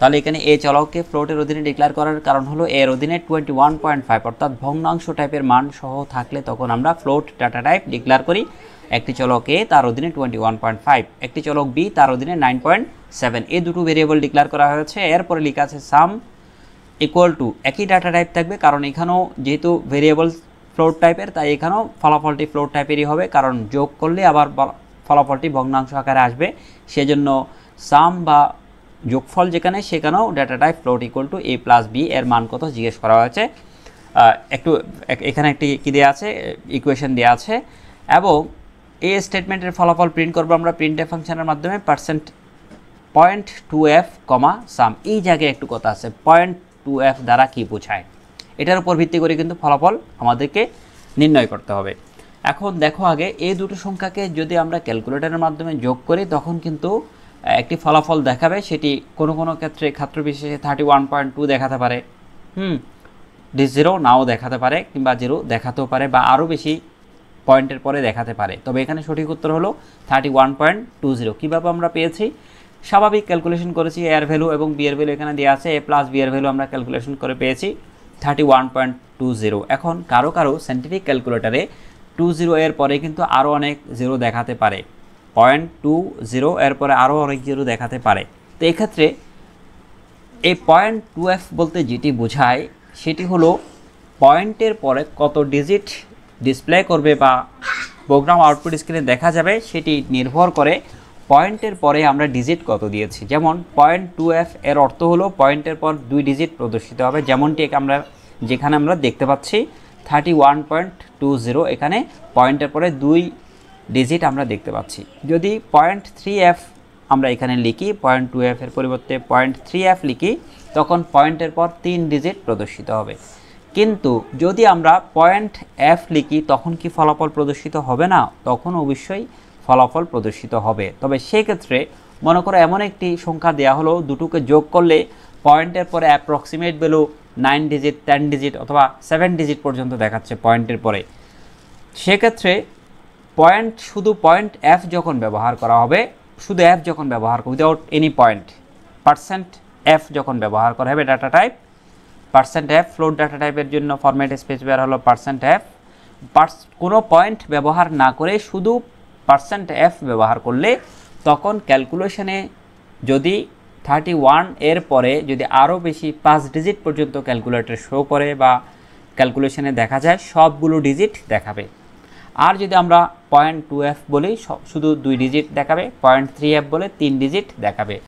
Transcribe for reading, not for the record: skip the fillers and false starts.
তাহলে এখানে এ চলককে ফ্লোটের অধীনে ডিক্লেয়ার করার কারণ হলো এর অধীনে 21.5 অর্থাৎ ভগ্নাংশ টাইপের মান সহ থাকলে তখন আমরা ফ্লোট ডাটা টাইপ ডিক্লেয়ার করি। একটি চলক এ তার অধীনে 21.5, একটি চলক বি তার অধীনে 9.7, এই দুটো ভেরিয়েবল ডিক্লেয়ার করা হয়েছে। এরপরে লেখা আছে সাম ইকুয়াল টু একই ডাটা টাইপ থাকবে, কারণ এখানেও যেহেতু ভেরিয়েবল ফ্লোট টাইপের তাই এখানেও ফলাফলটি ফ্লোট টাইপেরই হবে, কারণ যোগ করলে আবার ফলাফলটি ভগ্নাংশ আকারে আসবে। সেজন্য সাম বা যোগফল যেখানে সেখানেও data type float equal to A plus B এর মান কত জিজ্ঞেস করা হয়েছে। একটু এখানে একটি কী দেওয়া আছে, ইকুয়েশন দেওয়া আছে, এবং এই স্টেটমেন্টের ফলাফল প্রিন্ট করবো আমরা প্রিন্টএফ ফাংশনের মাধ্যমে %.2f, সাম। এই জায়গায় একটু কথা আছে, %2f দ্বারা কি বোঝায়, এটার উপর ভিত্তি করে কিন্তু ফলাফল আমাদেরকে নির্ণয় করতে হবে। এখন দেখো আগে এই দুটো সংখ্যাকে যদি আমরা ক্যালকুলেটরের মাধ্যমে যোগ করি তখন কিন্তু একটি ফলাফল দেখাবে, সেটি কোনো কোনো ক্ষেত্রে ক্ষেত্র বিশেষে 31.2 দেখাতে পারে, জিরো নাও দেখাতে পারে, কিংবা জিরো দেখাতেও পারে, বা আরও বেশি পয়েন্টের পরে দেখাতে পারে। তবে এখানে সঠিক উত্তর হলো 31.20। কীভাবে আমরা পেয়েছি, স্বাভাবিক ক্যালকুলেশন করেছি, এ এর ভ্যালু এবং বি এর ভ্যালু এখানে দেওয়া আছে, এ প্লাস বি এর ভ্যালু আমরা ক্যালকুলেশন করে পেয়েছি 31.20। এখন কারো কারো সায়েন্টিফিক ক্যালকুলেটারে 20 এর পরে কিন্তু আরও অনেক জিরো দেখাতে পারে, 0.20 এরপরে আরও অনেক জিরো দেখাতে পারে। তো এক্ষেত্রে এই %2f বলতে যেটি বোঝায় সেটি হলো পয়েন্টের পরে কত ডিজিট ডিসপ্লে করবে বা প্রোগ্রাম আউটপুট স্ক্রিনে দেখা যাবে সেটি নির্ভর করে পয়েন্টের পরে আমরা ডিজিট কত দিয়েছি। যেমন %2f এর অর্থ হলো পয়েন্টের পর 2 ডিজিট প্রদর্শিত হবে, যেমনটি যেখানে আমরা দেখতে পাচ্ছি 31.20, এখানে পয়েন্টের পরে 2 ডিজিট আমরা দেখতে পাচ্ছি। যদি %3f আমরা এখানে লিখি, %2f এর পরিবর্তে %3f লিখি, তখন পয়েন্টের পর 3 ডিজিট প্রদর্শিত হবে। কিন্তু যদি আমরা %f লিখি তখন কি ফলাফল প্রদর্শিত হবে না? তখন অবশ্যই ফলাফল প্রদর্শিত হবে। তবে সেক্ষেত্রে মনে করো এমন একটি সংখ্যা দেওয়া হলো, দুটোকে যোগ করলে পয়েন্টের পরে অ্যাপ্রক্সিমেট ভ্যালু 9 ডিজিট, 10 ডিজিট অথবা 7 ডিজিট পর্যন্ত দেখাচ্ছে পয়েন্টের পরে। সেক্ষেত্রে শুধু %f যখন ব্যবহার করা হবে, শুধু f যখন ব্যবহার করবে উইদাউট এনি পয়েন্ট, %f যখন ব্যবহার করা হবে data type %f float data টাইপের জন্য ফরম্যাট স্পেসিফায়ার হলো %f, কোনো পয়েন্ট ব্যবহার না করে শুধু %f ব্যবহার করলে তখন ক্যালকুলেশনে যদি 31 এর পরে যদি আরও বেশি 5 ডিজিট পর্যন্ত ক্যালকুলেটর শো করে বা ক্যালকুলেশনে দেখা যায় সবগুলো ডিজিট দেখাবে। আর যদি আমরা %2f বলি শুধু 2 ডিজিট দেখাবে, %3f বলে 3 ডিজিট দেখাবে।